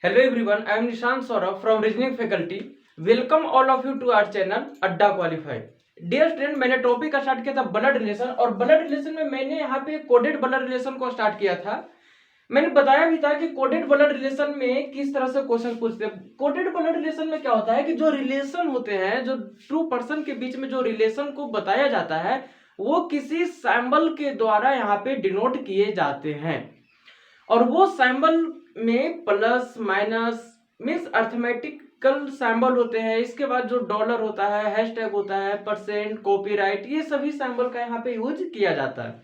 Hello everyone, I am Nishan Saurabh from Reasoning Faculty. Welcome all of you to our channel अड्डा qualify. Dear student, मैंने topic start किया था blood relation और blood relation में मैंने यहाँ पे कोडेड ब्लड रिलेशन को स्टार्ट किया था। मैंने बताया भी था कि कोडेड ब्लड रिलेशन में किस तरह से क्वेश्चन पूछते हैं। कोडेड ब्लड रिलेशन में क्या होता है कि जो रिलेशन होते हैं, जो टू पर्सन के बीच में जो रिलेशन को बताया जाता है वो किसी सिंबल के द्वारा यहाँ पे डिनोट किए जाते हैं और वो सिंबल में plus minus means arithmetical symbol होते हैं। इसके बाद जो डॉलर होता है, हैशटैग होता है, परसेंट, कॉपीराइट, ये सभी सिंबल का यहाँ पे यूज किया जाता है।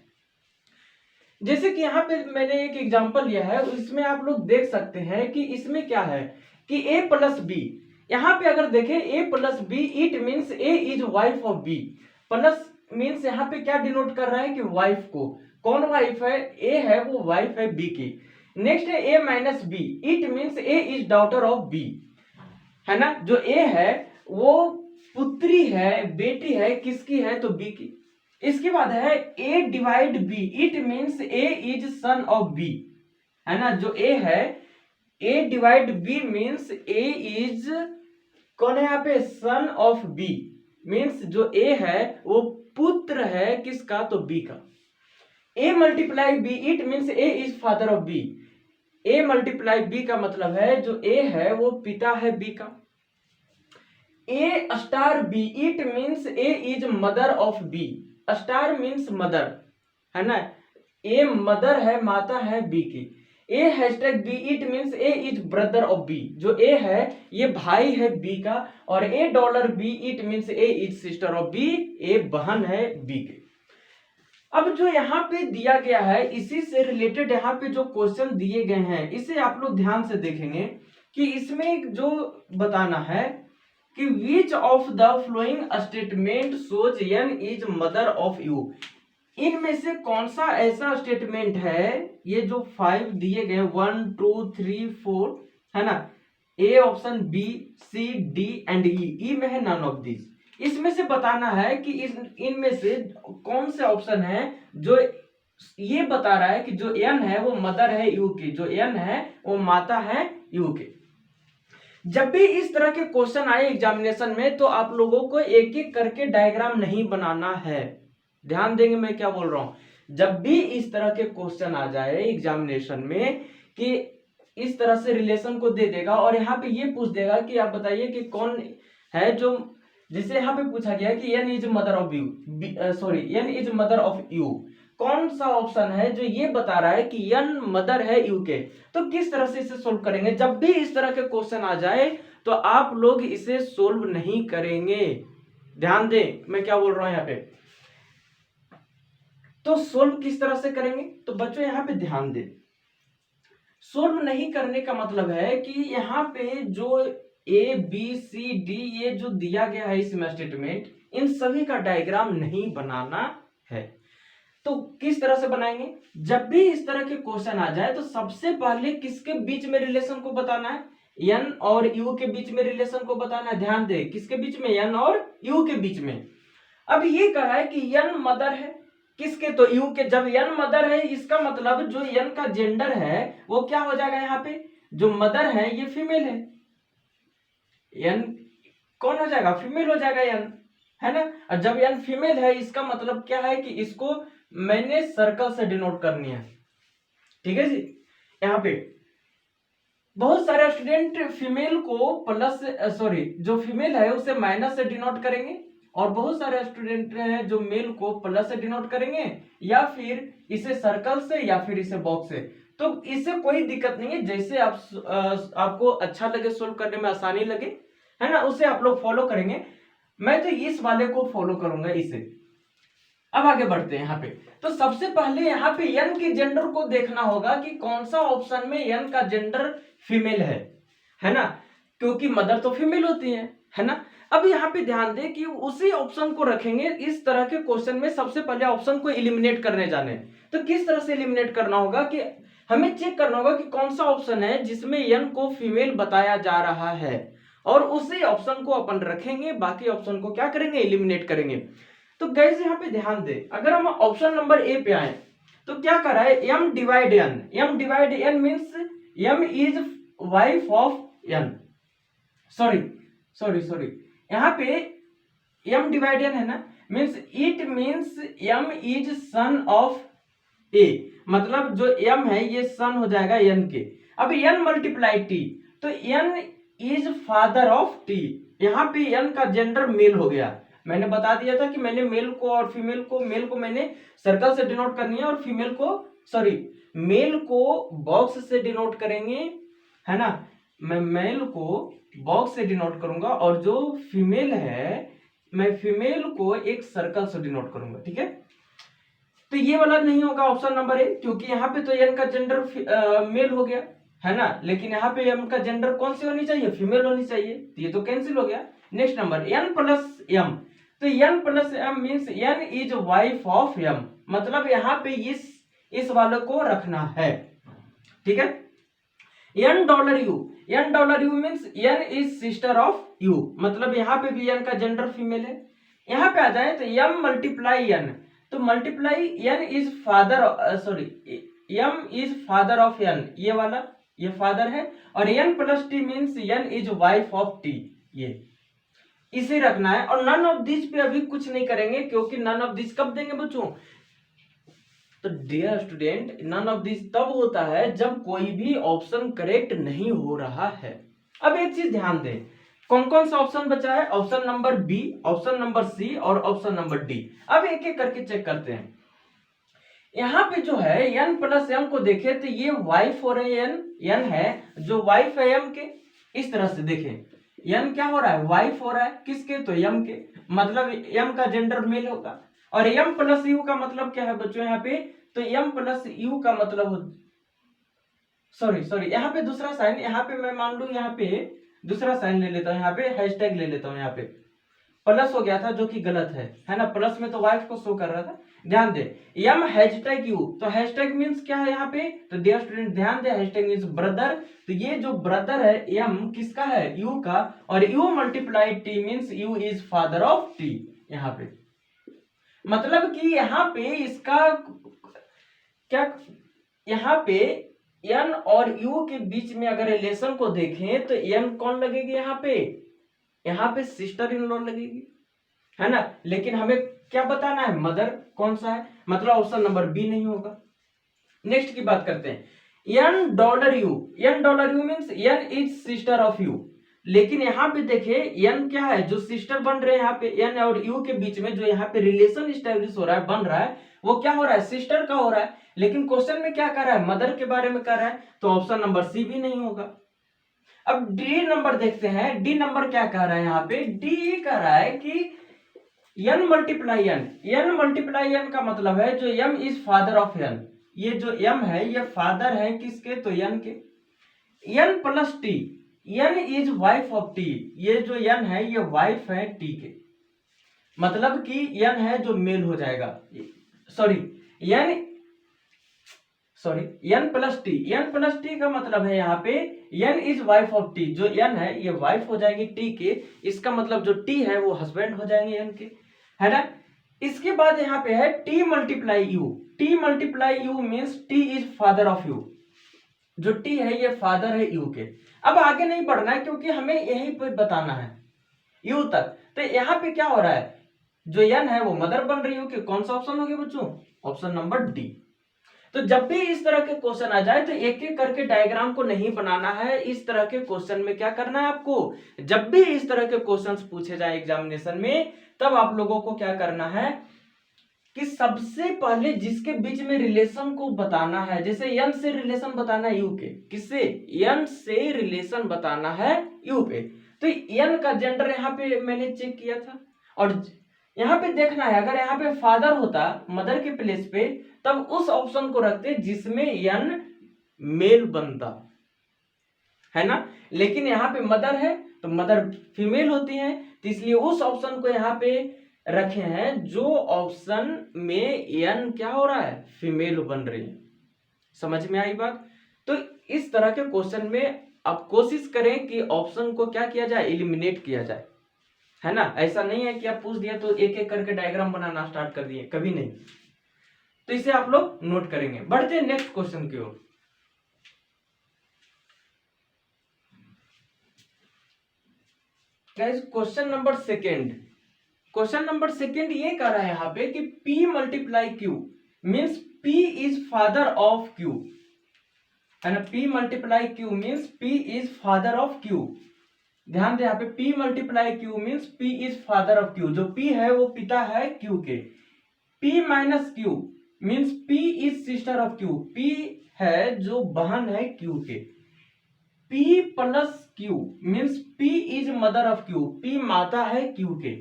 जैसे कि यहाँ पे मैंने एक एग्जांपल लिया है, इसमें आप लोग देख सकते हैं कि इसमें क्या है कि a प्लस बी। यहाँ पे अगर देखें a plus B, it means a is wife of b। Plus means यहाँ पे क्या डिनोट कर रहा है कि वाइफ को। कौन वाइफ है? a है, वो वाइफ है b की। नेक्स्ट है a minus B, it means a is daughter of b, है ना। जो a है वो पुत्री है, बेटी है, किसकी है? तो b की। इसके बाद है a divide b, it means a is son of b, है ना। जो a है, a divide b means a is कौन है यहाँ पे? Son of b। मीन्स जो a है वो पुत्र है किसका? तो b का। a multiply b, it means a is father of b। a multiply b का मतलब है जो a है वो पिता है b का। a star b, it means a is mother of b। Star means mother, है ना। a मदर है, माता है b की। a hashtag b, it means a is brother of b। जो a है ये भाई है b का। और a dollar b, it means a is sister of b, a बहन है b की। अब जो यहाँ पे दिया गया है, इसी से रिलेटेड यहाँ पे जो क्वेश्चन दिए गए हैं इसे आप लोग ध्यान से देखेंगे कि इसमें जो बताना है कि which of the following statement shows n is mother of you. इनमें से कौन सा ऐसा स्टेटमेंट है, ये जो 5 दिए गए 1 2 3 4, है ना। A option, B, C, D and E में है नन ऑफ दिस। इसमें से बताना है कि इनमें से कौन से ऑप्शन है जो ये बता रहा है कि जो n है वो मदर है यू की, जो n है वो माता है यू के। जब भी इस तरह के क्वेश्चन आए एग्जामिनेशन में तो आप लोगों को एक एक करके डायग्राम नहीं बनाना है। ध्यान देंगे मैं क्या बोल रहा हूं। जब भी इस तरह के क्वेश्चन आ जाए एग्जामिनेशन में कि इस तरह से रिलेशन को दे देगा और यहाँ पे ये पूछ देगा कि आप बताइए कि कौन है जो, जैसे यहाँ पे पूछा गया कि n is mother of you, n is mother of you, कौन सा ऑप्शन है जो ये बता रहा है कि n मदर है यू के। तो किस तरह से इसे सोल्व करेंगे। जब भी इस तरह के क्वेश्चन आ जाए तो आप लोग इसे सोल्व नहीं करेंगे। ध्यान दें मैं क्या बोल रहा हूं यहाँ पे। तो सोल्व किस तरह से करेंगे, तो बच्चों यहाँ पे ध्यान दें। सोल्व नहीं करने का मतलब है कि यहाँ पे जो ए बी सी डी ये जो दिया गया है इसमें स्टेटमेंट, इन सभी का डायग्राम नहीं बनाना है। तो किस तरह से बनाएंगे, जब भी इस तरह के क्वेश्चन आ जाए तो सबसे पहले किसके बीच में रिलेशन को बताना है? n और u के बीच में रिलेशन को बताना है। ध्यान दे, किसके बीच में? n और u के बीच में। अब ये कहा है कि n मदर है किसके? तो u के। जब n मदर है इसका मतलब जो n का जेंडर है वो क्या हो जाएगा? यहाँ पे जो मदर है ये फीमेल है, n कौन हो जाएगा? फीमेल हो जाएगा n, है ना। और जब n फीमेल है इसका मतलब क्या है कि इसको मैंने सर्कल से डिनोट करनी है। ठीक है जी। यहाँ पे बहुत सारे स्टूडेंट फीमेल को प्लस जो फीमेल है उसे माइनस से डिनोट करेंगे और बहुत सारे स्टूडेंट हैं जो मेल को प्लस से डिनोट करेंगे या फिर इसे सर्कल से या फिर इसे बॉक्स से। तो इससे कोई दिक्कत नहीं है, जैसे आपको अच्छा लगे, सोल्व करने में आसानी लगे, है ना, उसे आप लोग फॉलो करेंगे। मैं तो इस वाले को फॉलो करूंगा, इसे। अब आगे बढ़ते हैं यहाँ पे। तो सबसे पहले यहाँ पे n के जेंडर को देखना होगा कि कौन सा ऑप्शन में n का जेंडर फीमेल है ना, क्योंकि मदर तो फीमेल होती है ना। अब यहाँ पे ध्यान दें कि उसी ऑप्शन को रखेंगे इस तरह के क्वेश्चन में। सबसे पहले ऑप्शन को एलिमिनेट करने जाने, तो किस तरह से एलिमिनेट करना होगा कि हमें चेक करना होगा कि कौन सा ऑप्शन है जिसमें n को फीमेल बताया जा रहा है और उसी ऑप्शन को अपन रखेंगे, बाकी ऑप्शन को क्या करेंगे? एलिमिनेट करेंगे। तो गाइस यहाँ पे ध्यान दे, अगर हम ऑप्शन नंबर ए पे आए तो क्या कर रहा है? m divide n means m is wife of N, sorry यहाँ पे m डिवाइड n है ना, means it means m is son of a, मतलब जो m है ये सन हो जाएगा n के। अब n मल्टीप्लाई t, तो n is father of t, यहाँ पे n का जेंडर मेल हो गया। मैंने बता दिया था कि मैंने मेल को और फीमेल को, मेल को मैंने सर्कल से डिनोट करनी है और फीमेल को मेल को बॉक्स से डिनोट करेंगे, है ना। मैं मेल को बॉक्स से डिनोट करूंगा और जो फीमेल है मैं फीमेल को एक सर्कल से डिनोट करूंगा, ठीक है। तो ये वाला नहीं होगा ऑप्शन नंबर ए, क्योंकि यहाँ पे तो एन का जेंडर मेल हो गया, है ना, लेकिन यहाँ पे एम का जेंडर कौन सी होनी चाहिए, फीमेल होनी चाहिए, तो ये तो कैंसिल हो गया। Next number N plus M, तो N plus M means N is wife of M, मतलब यहाँ पे इस वाले को रखना है, ठीक है। N dollar U means N is sister of U, मतलब यहाँ पे भी एन का जेंडर फीमेल है। यहाँ पे आ जाए तो एम मल्टीप्लाई एन, तो multiply N is father, M is father of N, ये वाला ये फादर है, और N plus T means N is wife of T, ये इसे रखना है। और नन ऑफ दिस पे अभी कुछ नहीं करेंगे, क्योंकि नन ऑफ दिस कब देंगे बच्चों, तो dear student none of this तब होता है जब कोई भी ऑप्शन करेक्ट नहीं हो रहा है। अब एक चीज ध्यान दें, कौन कौन सा ऑप्शन बचा है, option number B, option number C और ऑप्शन नंबर डी। अब एक एक करके चेक करते हैं। यहाँ पे जो है एन प्लस एम को देखें तो ये वाइफ हो रही है, एन है जो वाइफ है एम के, इस तरह से देखें एन क्या हो रहा है, वाइफ हो रहा है किसके, तो एम के, मतलब एम का जेंडर मेल होगा। और एम प्लस यू का मतलब क्या है बच्चों यहाँ पे, तो एम प्लस यू का मतलब सॉरी यहाँ पे दूसरा साइन, यहाँ पे मैं मान लू यहाँ पे दूसरा साइन ले लेता हूँ, यहाँ पे हैशटैग ले लेता हूँ, यहाँ पे प्लस हो गया था जो कि गलत है ना, प्लस में तो वाइफ को शो कर रहा था। ध्यान दे एम हैशटैग यू, तो हैशटैग मींस क्या है यहाँ पे, तो डियर स्टूडेंट ध्यान दे हैशटैग मींस ब्रदर, तो ये जो ब्रदर है एम किसका है, यू का, और you multiply T means you is father of T, यहाँ पे मतलब कि यहाँ पे इसका क्या, यहाँ पे एन और यू के बीच में अगर रिलेशन को देखें तो एन कौन लगेगी यहाँ पे सिस्टर इन लॉ लगेगी, है ना, लेकिन हमें क्या बताना है, मदर कौन सा है, मतलब ऑप्शन नंबर बी नहीं होगा। नेक्स्ट की बात करते हैं, N dollar U means N is sister of U, लेकिन यहाँ पे देखिए एन क्या है, जो सिस्टर बन रहे हैं यहाँ पे एन और यू के बीच में जो यहाँ पे रिलेशन स्टैब्लिश हो रहा है, बन रहा है, वो क्या हो रहा है, सिस्टर का हो रहा है, लेकिन क्वेश्चन में क्या कर रहा है, मदर के बारे में कर रहा है, तो ऑप्शन नंबर सी भी नहीं होगा। अब डी नंबर देखते हैं, डी नंबर क्या कह रहा है, यहाँ पे डी कह रहा है कि एन मल्टीप्लाई एन का मतलब है जो M is father of N, ये जो एम है ये फादर है किसके, तो एन के, N plus T N is wife of T, ये जो एन है ये वाइफ है टी के, मतलब कि एन है जो मेल हो जाएगा, एन प्लस टी का मतलब है यहाँ पे N is wife of T, जो एन है ये वाइफ हो जाएगी टी के, इसका मतलब जो टी है वो हस्बैंड हो जाएंगे एन के, है ना। इसके बाद यहाँ पे है T multiply you means T is father of you, जो टी है ये फादर है यू के। अब आगे नहीं बढ़ना है क्योंकि हमें यही पे बताना है यू तक, तो यहाँ पे क्या हो रहा है, जो एन है वो मदर बन रही हो कि कौन सा ऑप्शन हो गया बच्चों, ऑप्शन नंबर डी। तो जब भी इस तरह के क्वेश्चन आ जाए तो एक एक करके डायग्राम को नहीं बनाना है, इस तरह के क्वेश्चन में क्या करना है आपको, जब भी इस तरह के क्वेश्चंस पूछे जाए एग्जामिनेशन में, तब आप लोगों को क्या करना है कि सबसे पहले जिसके बीच में रिलेशन को बताना है, जैसे एन से रिलेशन बताना है यू के, किससे, एन से रिलेशन बताना है यू पे, तो एन का जेंडर यहाँ पे मैंने चेक किया था, और यहाँ पे देखना है अगर यहाँ पे फादर होता मदर के प्लेस पे तब उस ऑप्शन को रखते जिसमें एन मेल बनता, है ना, लेकिन यहाँ पे मदर है तो मदर फीमेल होती है, तो इसलिए उस ऑप्शन को यहाँ पे रखे हैं जो ऑप्शन में एन क्या हो रहा है, फीमेल बन रही है। समझ में आई बात। तो इस तरह के क्वेश्चन में आप कोशिश करें कि ऑप्शन को क्या किया जाए, एलिमिनेट किया जाए, है ना। ऐसा नहीं है कि आप पूछ दिया तो एक एक करके डायग्राम बनाना स्टार्ट कर दिए, कभी नहीं। तो इसे आप लोग नोट करेंगे। बढ़ते हैं नेक्स्ट क्वेश्चन की ओर। गाइस क्वेश्चन नंबर सेकेंड ये कह रहा है यहाँ पे कि P multiply Q means P is father of Q, है ना। P multiply Q means P is father of Q। ध्यान दे यहाँ पे P multiply Q means P is father of Q। जो P है वो पिता है Q के। P minus Q means P is sister of Q। P है जो बहन है Q के। P plus Q means P is mother of Q। P माता है Q के।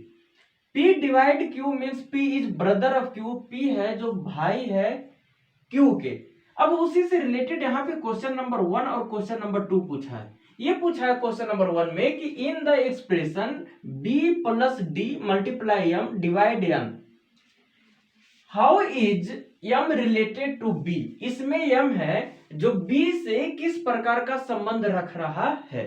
P divide Q means P is brother of Q। P है जो भाई है Q के। अब उसी से रिलेटेड यहाँ पे क्वेश्चन नंबर 1 और क्वेश्चन नंबर 2 पूछा है। ये पूछा है क्वेश्चन नंबर 1 में कि in the expression B plus D multiply M divide N how is M related to B। इसमें M है जो B से किस प्रकार का संबंध रख रहा है।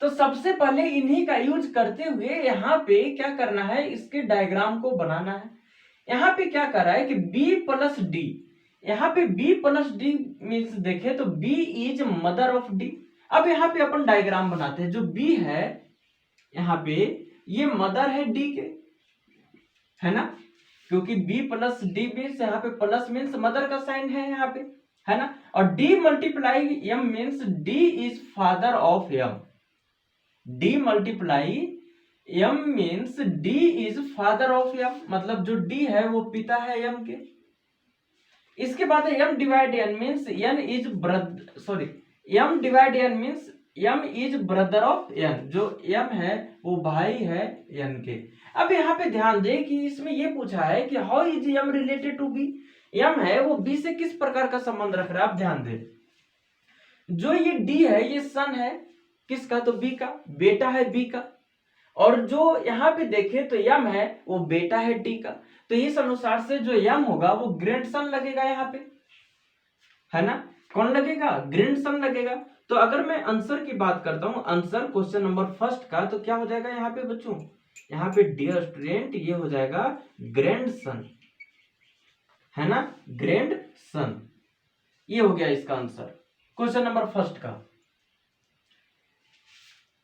तो सबसे पहले इन्हीं का यूज करते हुए यहाँ पे क्या करना है, इसके डायग्राम को बनाना है। यहाँ पे क्या कर रहा है कि B प्लस D, यहाँ पे B प्लस D मीन्स देखे तो B is mother of D। अब यहाँ पे अपन डायग्राम बनाते हैं। जो B है यहाँ पे ये मदर है D के, है ना, क्योंकि B प्लस D मीन्स यहाँ पे प्लस मीन्स मदर का साइन है यहाँ पे, है ना। और D multiply M means D is father of M। D multiply M means D is father of M, मतलब जो D है वो पिता है M के। इसके बाद M divide N means N is brother, sorry M divide N means M is brother of N। जो M है वो भाई है N के। अब यहाँ पे ध्यान दे कि इसमें ये पूछा है कि how is M related to B। M है वो B से किस प्रकार का संबंध रख रहा है। आप ध्यान दे, जो ये D है ये सन है किसका, तो B का, बेटा है B का। और जो यहाँ पे देखे तो M है वो बेटा है D का। तो इस अनुसार से जो M होगा वो ग्रैंड सन लगेगा यहाँ पे, है ना। कौन लगेगा, ग्रैंड सन लगेगा। तो अगर मैं आंसर की बात करता हूं, आंसर क्वेश्चन नंबर फर्स्ट का, तो क्या हो जाएगा यहाँ पे बच्चों, यहाँ पे डियर स्टूडेंट ये हो जाएगा ग्रैंड सन, है ना, ग्रैंड सन। ये हो गया इसका आंसर क्वेश्चन नंबर फर्स्ट का।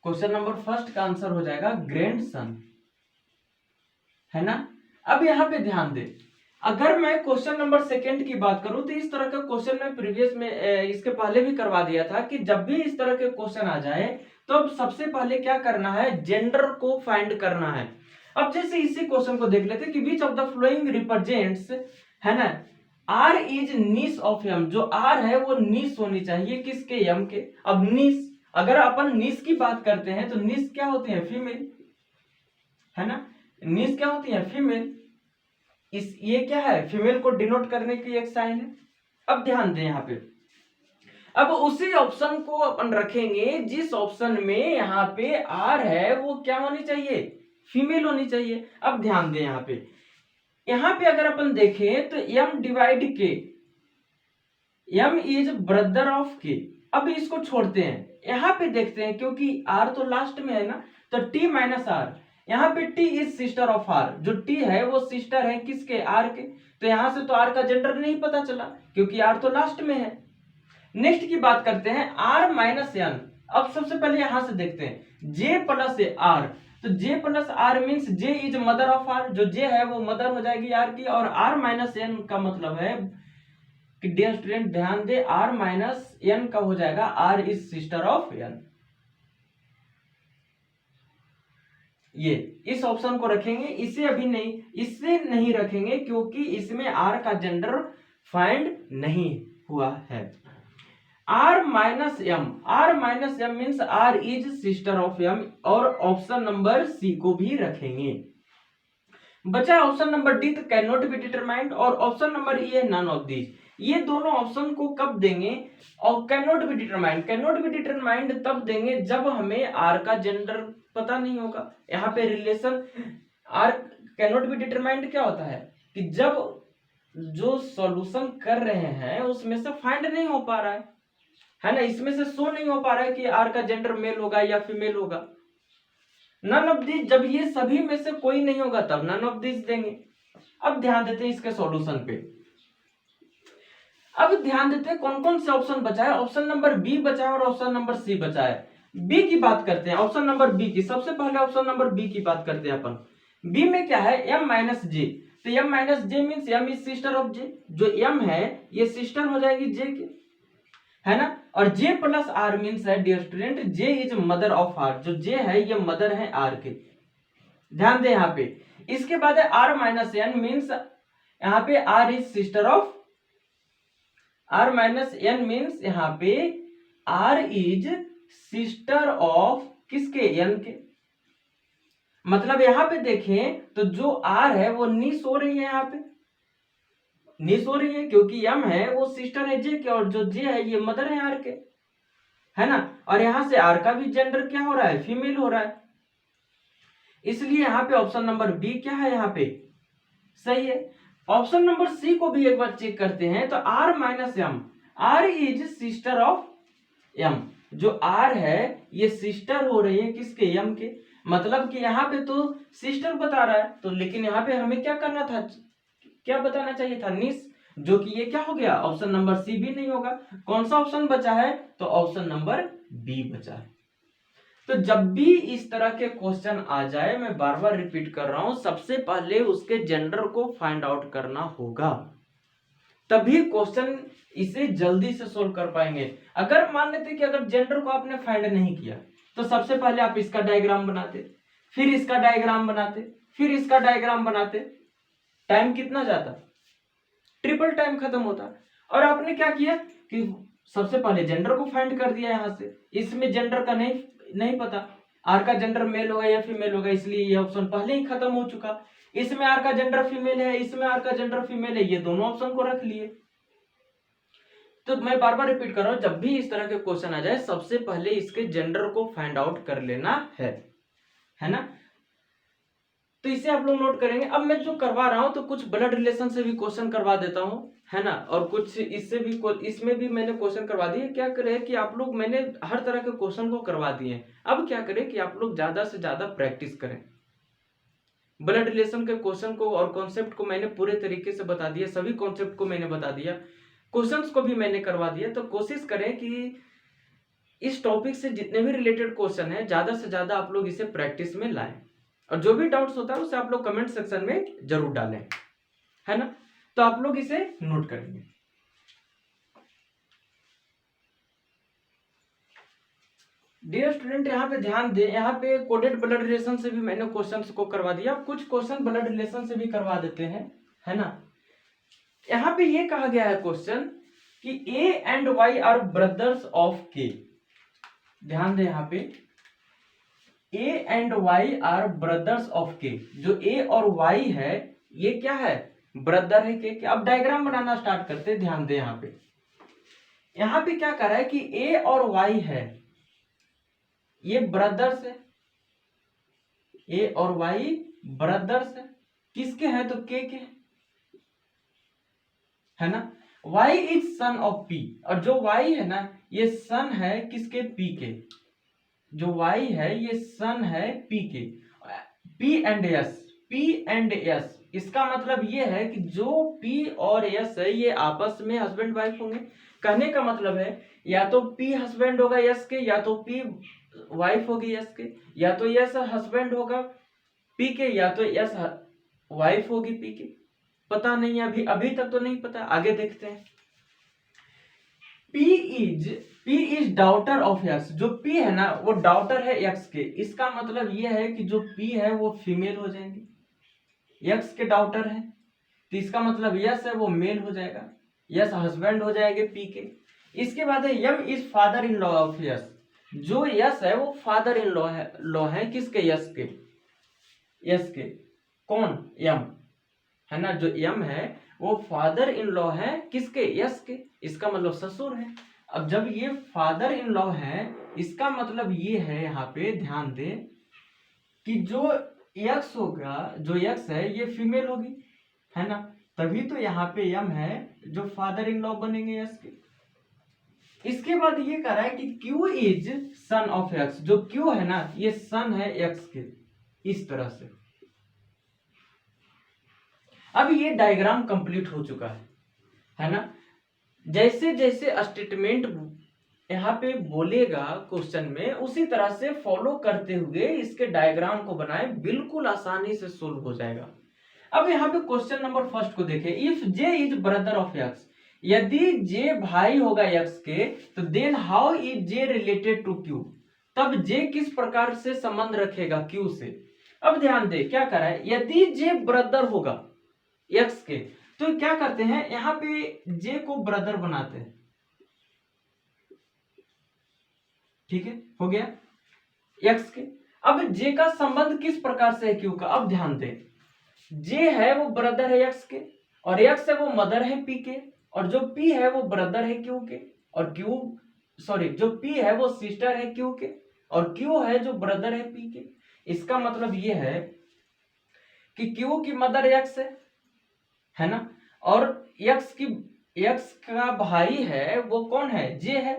क्वेश्चन नंबर फर्स्ट का आंसर हो जाएगा ग्रैंड सन, है ना। अब यहाँ पे ध्यान दे, अगर मैं क्वेश्चन नंबर सेकंड की बात करूं तो इस तरह का क्वेश्चन मैं प्रीवियस में इसके पहले भी करवा दिया था कि जब भी इस तरह के क्वेश्चन आ जाए तो अब सबसे पहले क्या करना है, जेंडर को फाइंड करना है। अब जैसे इसी क्वेश्चन को देख लेते कि which of the following represents, है ना, R is niece of M. जो आर है वो नीस होनी चाहिए किसके, एम के। अब नीस, अगर अपन नीस की बात करते हैं तो नीस क्या होती है, फीमेल, है ना। नीस क्या होती है, फीमेल। इस ये क्या है, फीमेल को डिनोट करने की एक साइन है। अब ध्यान दें यहाँ पे, अब उसी ऑप्शन को अपन रखेंगे जिस ऑप्शन में यहाँ पे आर है वो क्या होनी चाहिए, फीमेल होनी चाहिए। अब ध्यान दें यहाँ पे अगर अपन देखें तो एम डिवाइड के, एम इज ब्रदर ऑफ के। अब इसको छोड़ते हैं, यहाँ पे देखते हैं क्योंकि आर तो लास्ट में है ना, तो टी माइनस आर, यहाँ पे T is sister of R. जो टी है वो सिस्टर है किसके, आर के। तो यहां से तो आर का जेंडर नहीं पता चला क्योंकि आर तो लास्ट में है। नेक्स्ट की बात करते हैं आर माइनस एन। अब सबसे पहले यहां से देखते हैं जे प्लस आर, तो J plus R means J is mother of R. जो जे है वो मदर हो जाएगी आर की, और आर माइनस एन का मतलब है कि डियर स्टूडेंट ध्यान दे, आर माइनस एन का हो जाएगा R is sister of N. ये इस ऑप्शन को रखेंगे, इसे अभी नहीं, इससे नहीं रखेंगे क्योंकि इसमें आर का जेंडर फाइंड नहीं हुआ है। R minus M means R is sister of M, और ऑप्शन नंबर सी को भी रखेंगे। बचा ऑप्शन नंबर डी, तो कैन नॉट बी डिटरमाइंड, और ऑप्शन नंबर ई है नन ऑफ दीज। ये दोनों ऑप्शन को कब देंगे, और कैन नॉट बी डिटरमाइंड तब देंगे जब हमें आर का जेंडर पता नहीं होगा। यहाँ पे relation R can not be determined क्या होता है कि जब जो सॉल्यूशन कर रहे हैं उसमें से फाइंड नहीं हो पा रहा है ना, इसमें से शो नहीं हो पा रहा है कि आर का जेंडर मेल होगा या फीमेल होगा। नन ऑफ दिस, जब ये सभी में से कोई नहीं होगा तब नन ऑफ दिस देंगे। अब ध्यान देते हैं इसके सॉल्यूशन पे। अब ध्यान देते हैं कौन कौन से ऑप्शन बचा है। ऑप्शन नंबर बी बचा है और ऑप्शन नंबर सी बचा है। बी की बात करते हैं, ऑप्शन नंबर बी की। सबसे पहले ऑप्शन नंबर बी की बात करते हैं अपन। बी में क्या है, m माइनस जे। तो m minus J means m is sister of j। जो m है ये सिस्टर हो जाएगी j के, है ना। और j प्लस r मीन्स है dear student j is mother of r। जो j है ये मदर है r के, ध्यान दे यहाँ पे। इसके बाद है r माइनस n मीन्स यहाँ पे r is sister of, r minus n means यहाँ पे r इज सिस्टर ऑफ किसके, n के। मतलब यहाँ पे देखें तो जो r है वो निस हो रही है, यहाँ पे निस हो रही है क्योंकि m है वो सिस्टर है j के, और जो j है ये मदर है r के, है ना। और यहां से r का भी जेंडर क्या हो रहा है, फीमेल हो रहा है। इसलिए यहाँ पे ऑप्शन नंबर बी क्या है, यहाँ पे सही है। ऑप्शन नंबर सी को भी एक बार चेक करते हैं। तो r minus M, r is sister of m। जो r है ये सिस्टर हो रही है किसके, m के। मतलब कि यहाँ पे तो सिस्टर बता रहा है, तो लेकिन यहाँ पे हमें क्या करना था, क्या बताना चाहिए था, निस। जो कि ये क्या हो गया, ऑप्शन नंबर सी भी नहीं होगा। कौन सा ऑप्शन बचा है, तो ऑप्शन नंबर बी बचा है। तो जब भी इस तरह के क्वेश्चन आ जाए, मैं बार बार रिपीट कर रहा हूं, सबसे पहले उसके जेंडर को फाइंड आउट करना होगा, तभी क्वेश्चन इसे जल्दी से सोल्व कर पाएंगे। अगर मान लेते कि अगर जेंडर को आपने फाइंड नहीं किया, तो सबसे पहले आप इसका डायग्राम बनाते, फिर इसका डायग्राम बनाते, फिर इसका डायग्राम बनाते, टाइम कितना जाता, ट्रिपल टाइम खत्म होता। और आपने क्या किया कि सबसे पहले जेंडर को फाइंड कर दिया यहां से। इसमें जेंडर का नहीं पता, आर का जेंडर मेल होगा या फीमेल होगा, इसलिए ये ऑप्शन पहले ही खत्म हो चुका। इसमें आर का जेंडर फीमेल है, इसमें आर का जेंडर फीमेल है, ये दोनों ऑप्शन को रख लिए। तो मैं बार बार रिपीट कर रहा हूं, जब भी इस तरह के क्वेश्चन आ जाए, सबसे पहले इसके जेंडर को फाइंड आउट कर लेना है ना। तो इसे आप लोग नोट करेंगे। अब मैं जो करवा रहा हूं, तो कुछ ब्लड रिलेशन से भी क्वेश्चन करवा देता हूं, है ना, और कुछ इससे भी, इसमें भी मैंने क्वेश्चन करवा दिए। क्या करें कि आप लोग, मैंने हर तरह के क्वेश्चन को करवा दिए। अब क्या करें कि आप लोग ज्यादा से ज्यादा प्रैक्टिस करें। ब्लड रिलेशन के क्वेश्चन को और कॉन्सेप्ट को मैंने पूरे तरीके से बता दिया, सभी कॉन्सेप्ट को मैंने बता दिया, क्वेश्चंस को भी मैंने करवा दिया। तो कोशिश करें कि इस टॉपिक से जितने भी रिलेटेड क्वेश्चन है, ज्यादा से ज्यादा आप लोग इसे प्रैक्टिस में लाएं। और जो भी डाउट्स होता है उसे आप लोग कमेंट सेक्शन में जरूर डालें, है ना। तो आप लोग इसे नोट करेंगे। डियर स्टूडेंट, यहाँ पे ध्यान दें, यहाँ पे कोडेड ब्लड रिलेशन से भी मैंने क्वेश्चंस को करवा दिया, कुछ क्वेश्चन ब्लड रिलेशन से भी करवा देते हैं, है ना। यहाँ पे ये कहा गया है क्वेश्चन कि A and Y are brothers of K. ध्यान दें, यहाँ पे A and Y are brothers of K. जो ए और वाई है ये क्या है, ब्रदर है के। अब डायग्राम बनाना स्टार्ट करते हैं। ध्यान दें, यहाँ पे क्या कर रहा है कि ए और वाई है, ये ब्रदर्स है, ए और वाई ब्रदर्स है। किसके हैं, तो के है ना। y is son of p, और जो y है ना ये सन है किसके, p के। जो y है ये सन है p के। p एंड s, इसका मतलब ये है कि जो p और s है ये आपस में हस्बैंड वाइफ होंगे। कहने का मतलब है या तो p हस्बैंड होगा s के, या तो p वाइफ होगी s के, या तो s हस्बैंड होगा p के, या तो s वाइफ होगी p के। पता नहीं है, अभी तक तो नहीं पता, आगे देखते हैं। P is daughter of x। जो P है ना वो डॉटर है x के। इसका मतलब ये है कि जो P है वो फीमेल हो जाएंगे, x के डॉटर है, तो इसका मतलब यस है वो मेल हो जाएगा, यस हस्बैंड हो जाएंगे P के। इसके बाद है M is father in law of S. जो यस है वो फादर इन लॉ है किसके, यस के। यस के कौन, यम, है ना। जो यम है वो फादर इन लॉ है किसके, यस के। इसका मतलब ससुर है। अब जब ये फादर इन लॉ है, इसका मतलब ये है, यहाँ पे ध्यान दे कि जो यक्स होगा, जो यक्स है ये फीमेल होगी, है ना। तभी तो यहाँ पे यम है जो फादर इन लॉ बनेंगे यस के। इसके बाद ये कह रहा है कि Q is son of x. जो क्यू है ना ये सन है एक्स के, इस तरह से। अब ये डायग्राम कंप्लीट हो चुका है ना। जैसे जैसे स्टेटमेंट यहाँ पे बोलेगा क्वेश्चन में, उसी तरह से फॉलो करते हुए इसके डायग्राम को बनाए, बिल्कुल आसानी से सोल्व हो जाएगा। अब यहाँ पे क्वेश्चन नंबर फर्स्ट को देखें, if J is brother of X, यदि जे भाई होगा एक्स के, तो then how is J related to Q, तब जे किस प्रकार से संबंध रखेगा क्यू से। अब ध्यान दे क्या कर रहा है, यदि जे ब्रदर होगा एक्स के, तो क्या करते हैं, यहाँ पे जे को ब्रदर बनाते हैं, ठीक है, हो गया एक्स के। अब जे का संबंध किस प्रकार से है क्यू का, अब ध्यान दे, जे है वो ब्रदर है एक्स के, और एक्स है वो मदर है पी के, और जो पी है वो ब्रदर है क्यू के, और जो पी है वो सिस्टर है क्यू के, और क्यू है जो ब्रदर है पी के। इसका मतलब ये है कि क्यू की मदर एक्स है ना, और एक्स का भाई है वो कौन है, जे है,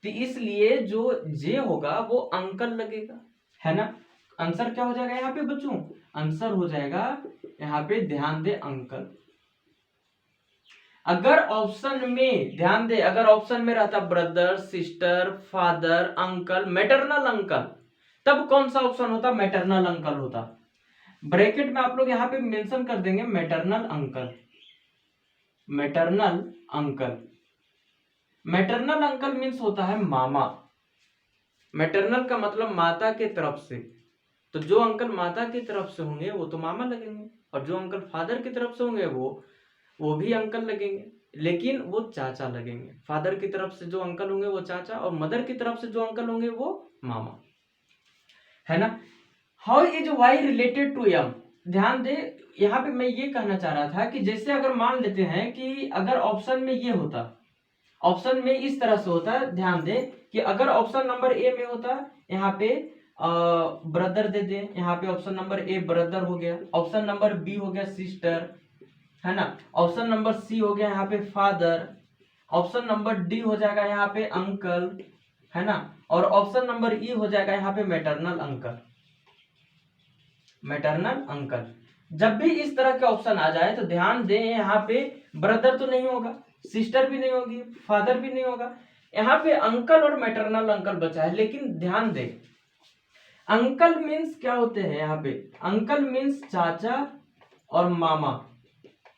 तो इसलिए जो जे होगा वो अंकल लगेगा, है ना। आंसर क्या हो जाएगा यहाँ पे बच्चों, आंसर हो जाएगा यहाँ पे, ध्यान दे अंकल। अगर ऑप्शन में ध्यान दे, अगर ऑप्शन में रहता brother, sister, father, uncle, maternal uncle, तब कौन सा ऑप्शन होता, मैटरनल अंकल होता। ब्रैकेट में आप लोग यहाँ पे मेंशन कर देंगे maternal uncle, maternal uncle. Maternal uncle means होता है मामा, मैटरनल का मतलब माता के तरफ से, तो जो अंकल माता की तरफ से होंगे वो तो मामा लगेंगे, और जो अंकल फादर की तरफ से होंगे वो भी अंकल लगेंगे, लेकिन वो चाचा लगेंगे। फादर की तरफ से जो अंकल होंगे वो चाचा, और मदर की तरफ से जो अंकल होंगे वो मामा, है ना। How is Y related to M, ध्यान दे, यहाँ पे मैं ये कहना चाह रहा था कि जैसे अगर मान लेते हैं कि अगर ऑप्शन में ये होता, ऑप्शन में इस तरह से होता है, ध्यान दे कि अगर ऑप्शन नंबर ए में होता, यहाँ पे ब्रदर दे दे, यहाँ पे ऑप्शन नंबर ए ब्रदर हो गया, ऑप्शन नंबर बी हो गया सिस्टर, है ना, ऑप्शन नंबर सी हो गया यहाँ पे फादर, ऑप्शन नंबर डी हो जाएगा यहाँ पे अंकल, है ना, और ऑप्शन नंबर ई हो जाएगा यहाँ पे मैटरनल अंकल, मैटरनल अंकल। जब भी इस तरह के ऑप्शन आ जाए तो ध्यान दें, यहाँ पे ब्रदर तो नहीं होगा, सिस्टर भी नहीं होगी, फादर भी नहीं होगा, यहाँ पे अंकल और मैटरनल अंकल बचा है। लेकिन ध्यान दें, अंकल मीन्स क्या होते हैं, यहाँ पे अंकल मीन्स चाचा और मामा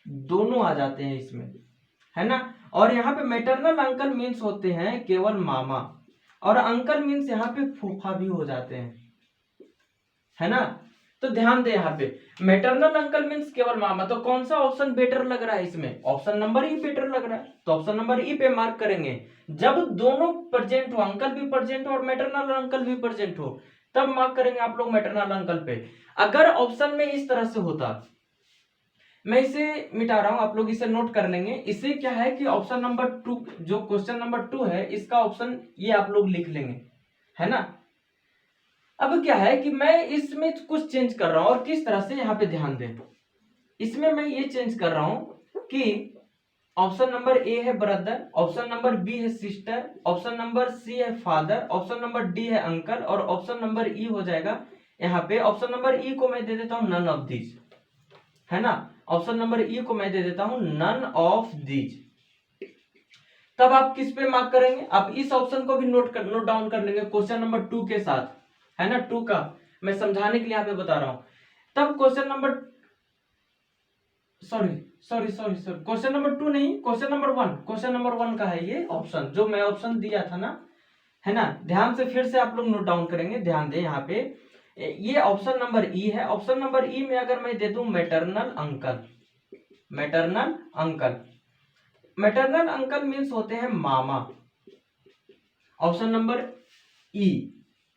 दोनों आ जाते हैं इसमें, है ना, और यहाँ पे मैटरनल अंकल मीन्स होते हैं केवल मामा, और अंकल मीन्स यहाँ पे फूफा भी हो जाते हैं, है ना। तो ध्यान दे, यहाँ पे मैटरनल अंकल मीन्स केवल मामा, तो कौन सा ऑप्शन बेटर लग रहा है इसमें, ऑप्शन नंबर ई बेटर लग रहा है, तो ऑप्शन नंबर ई पे मार्क करेंगे। जब दोनों प्रेजेंट हो, अंकल भी प्रेजेंट हो और मैटरनल अंकल भी प्रेजेंट हो, तब मार्क करेंगे आप लोग मैटरनल अंकल पे। अगर ऑप्शन में इस तरह से होता, मैं इसे मिटा रहा हूं, आप लोग इसे नोट कर लेंगे। इसे क्या है कि ऑप्शन नंबर 2, जो क्वेश्चन नंबर 2 है, इसका ऑप्शन ये आप लोग लिख लेंगे, है ना। अब क्या है कि मैं इसमें कुछ चेंज कर रहा हूं, और किस तरह से, यहाँ पे ध्यान दें, इसमें मैं ये चेंज कर रहा हूं कि ऑप्शन नंबर ए है ब्रदर, ऑप्शन नंबर बी है सिस्टर, ऑप्शन नंबर सी है फादर, ऑप्शन नंबर डी है अंकल, और ऑप्शन नंबर ई हो जाएगा यहाँ पे, ऑप्शन नंबर ई को मैं दे देता हूं नन ऑफ दीज, है ना, ऑप्शन नंबर ई को मैं दे देता हूं नन ऑफ दीज। तब आप किस पे मार्क करेंगे, आप इस ऑप्शन को भी नोट डाउन कर लेंगे क्वेश्चन नंबर 2 के साथ, है ना। 2 का मैं समझाने के लिए यहाँ पे बता रहा हूं। तब क्वेश्चन नंबर क्वेश्चन नंबर 2 नहीं, क्वेश्चन नंबर 1, क्वेश्चन नंबर 1 का है ये ऑप्शन, जो मैं ऑप्शन दिया था ना, है ना। ध्यान से फिर से आप लोग नोट डाउन करेंगे, ध्यान दें, यहाँ पे ये ऑप्शन नंबर ई है। ऑप्शन नंबर ई में अगर मैं दे दूं maternal uncle, maternal uncle, maternal uncle means होते हैं मामा। Option number E,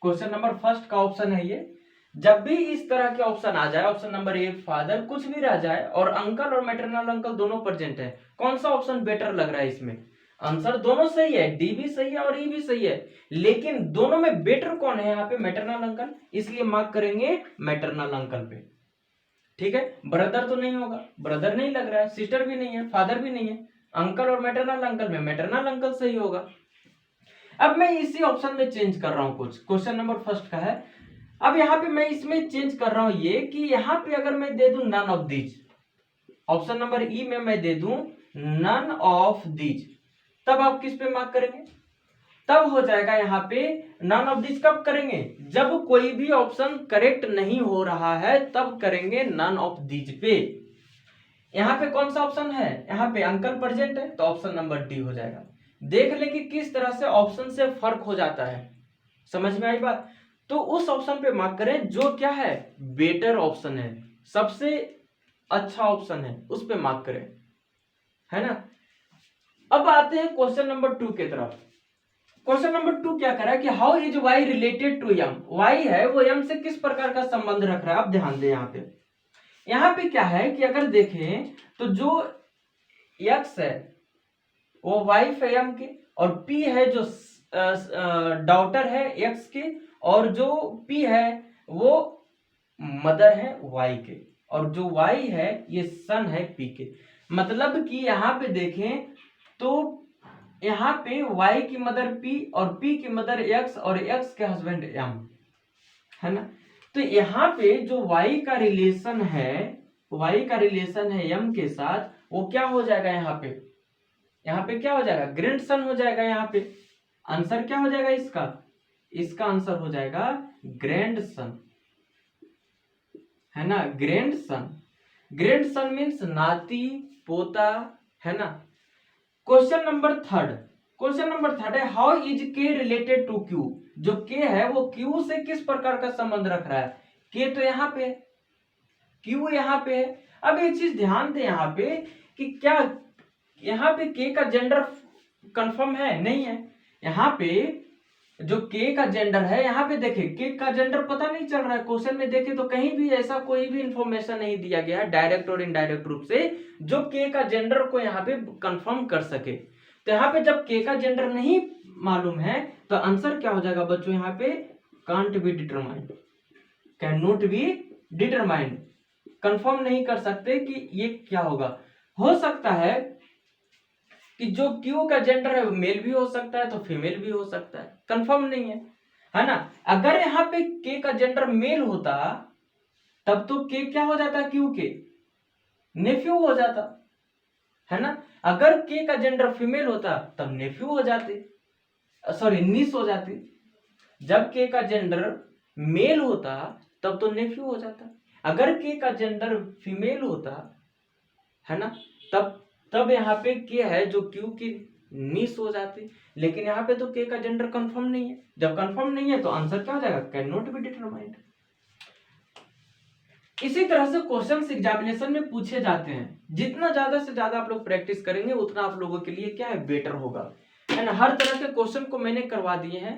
question number first का ऑप्शन है ये। जब भी इस तरह के ऑप्शन आ जाए, ऑप्शन नंबर ए फादर कुछ भी रह जाए, और अंकल और मैटरनल अंकल दोनों प्रेजेंट है, कौन सा ऑप्शन बेटर लग रहा है इसमें, आंसर दोनों सही है, डी भी सही है और ई भी सही है, लेकिन दोनों में बेटर कौन है, यहाँ पे मैटरनल अंकल, इसलिए मार्क करेंगे मैटरनल अंकल पे, ठीक है। ब्रदर तो नहीं होगा, ब्रदर नहीं लग रहा है, सिस्टर भी नहीं है, फादर भी नहीं है, अंकल और मैटरनल अंकल में मैटरनल अंकल सही होगा। अब मैं इसी ऑप्शन में चेंज कर रहा हूं, कुछ क्वेश्चन नंबर फर्स्ट का है। अब यहाँ पे मैं इसमें चेंज कर रहा हूं ये कि यहाँ पे अगर मैं दे दूं none of these, option number E में मैं दे दूं नन ऑफ दीज, तब आप किस पे मार्क करेंगे, तब हो जाएगा यहाँ पे नन ऑफ दिस। कब करेंगे? जब कोई भी ऑप्शन करेक्ट नहीं हो रहा है तब करेंगे नन ऑफ दिस पे। यहाँ पे कौन सा ऑप्शन है? यहाँ पे अंकल प्रेजेंट है तो ऑप्शन नंबर डी हो जाएगा। देख ले कि किस तरह से ऑप्शन से फर्क हो जाता है। समझ में आई बात? तो उस ऑप्शन पे मार्क करें जो क्या है, बेटर ऑप्शन है, सबसे अच्छा ऑप्शन है, उस पे मार्क करें, है ना। अब आते हैं क्वेश्चन नंबर 2 के तरफ। क्वेश्चन नंबर 2 क्या कर रहा है कि how is Y related to M. Y है वो एम से किस प्रकार का संबंध रख रहा है। अब ध्यान दें यहाँ पे क्या है कि अगर देखें तो जो एक्स है वो वाइफ है एम के, और पी है जो डॉटर है एक्स के, और जो पी है वो मदर है वाई के, और जो वाई है ये सन है पी के। मतलब कि यहाँ पे देखें तो यहाँ पे वाई की मदर पी और पी की मदर एक्स और एक्स के हस्बैंड एम, है ना। तो यहाँ पे जो वाई का रिलेशन है, वाई का रिलेशन है एम के साथ, वो क्या हो जाएगा यहाँ पे क्या हो जाएगा, ग्रैंड सन हो जाएगा। यहाँ पे आंसर क्या हो जाएगा इसका आंसर हो जाएगा ग्रैंड सन, है ना। Grand son, grand son means नाती पोता, है ना। क्वेश्चन नंबर थर्ड है हाउ इज के रिलेटेड टू क्यू। जो के है वो क्यू से किस प्रकार का संबंध रख रहा है। के तो यहाँ पे, क्यू यहाँ पे है। अब एक चीज ध्यान दे यहाँ पे कि क्या यहाँ पे के का जेंडर कंफर्म है? नहीं है। यहाँ पे जो के का जेंडर है, यहाँ पे देखे के का जेंडर पता नहीं चल रहा है। क्वेश्चन में देखे तो कहीं भी ऐसा कोई भी इंफॉर्मेशन नहीं दिया गया है डायरेक्ट और इनडायरेक्ट रूप से जो के का जेंडर को यहाँ पे कंफर्म कर सके। तो यहाँ पे जब के का जेंडर नहीं मालूम है तो आंसर क्या हो जाएगा बच्चों, यहाँ पे can't be determined, can not be determined, confirm नहीं कर सकते कि ये क्या होगा। हो सकता है कि जो क्यू का जेंडर है मेल भी हो सकता है तो फीमेल भी हो सकता है, कंफर्म नहीं है ना। अगर यहाँ पे के का जेंडर मेल होता तब तो के क्या हो जाता, क्यू के नेफ्यू हो जाता, है ना। अगर के का जेंडर फीमेल होता तब नेफ्यू हो जाते, सॉरी नीस हो जाती। जब के का जेंडर मेल होता तब तो नेफ्यू हो जाता। अगर के का जेंडर फीमेल होता, है ना, तब यहाँ पे के है जो क्यू की नीस हो जाती। लेकिन यहाँ पे तो के का जेंडर कंफर्म नहीं है। जब कंफर्म नहीं है तो आंसर क्या हो जाएगा, कैन नॉट बी डिटरमाइंड। इसी तरह से क्वेश्चंस एग्जामिनेशन में पूछे जाते हैं। जितना ज्यादा से ज्यादा आप लोग प्रैक्टिस करेंगे उतना आप लोगों के लिए क्या है, बेटर होगा, है ना। हर तरह के क्वेश्चन को मैंने करवा दिए हैं,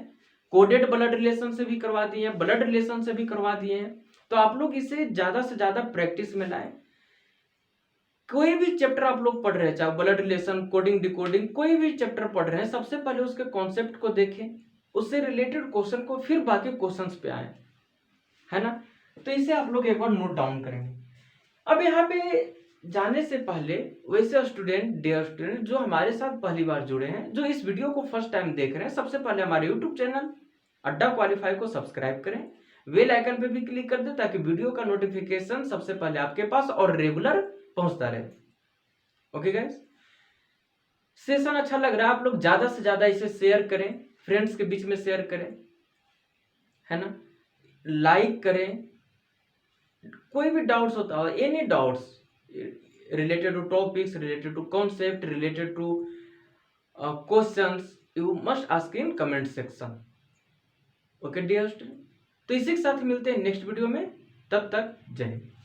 कोडेड ब्लड रिलेशन से भी करवा दिए हैं, ब्लड रिलेशन से भी करवा दिए हैं। तो आप लोग इसे ज्यादा से ज्यादा प्रैक्टिस में लाएं। कोई भी चैप्टर आप लोग पढ़ रहे हैं, चाहे ब्लड रिलेशन, कोडिंग, डिकोडिंग, कोई भी चैप्टर पढ़ रहे हैं, सबसे पहले उसके कॉन्सेप्ट को देखें, उससे रिलेटेड क्वेश्चन को, फिर बाकी क्वेश्चंस पे आए, है ना। तो इसे आप लोग एक बार नोट डाउन करेंगे। अब यहाँ पे जाने से पहले वैसे स्टूडेंट, डियर स्टूडेंट जो हमारे साथ पहली बार जुड़े हैं, जो इस वीडियो को फर्स्ट टाइम देख रहे हैं, सबसे पहले हमारे यूट्यूब चैनल अड्डा क्वालिफाई को सब्सक्राइब करें, बेल आइकन पे भी क्लिक कर दें ताकि वीडियो का नोटिफिकेशन सबसे पहले आपके पास और रेगुलर पहुंचता रहे। ओके गाइस, सेशन अच्छा लग रहा है, आप लोग ज्यादा से ज्यादा इसे शेयर करें, फ्रेंड्स के बीच में शेयर करें, है ना, लाइक करें। कोई भी डाउट्स होता हो, any doubts related to topics, related to concept, related to questions, you must ask in comment section. Okay dear student, तो इसी के साथ मिलते हैं नेक्स्ट वीडियो में, तब तक जय हिंद।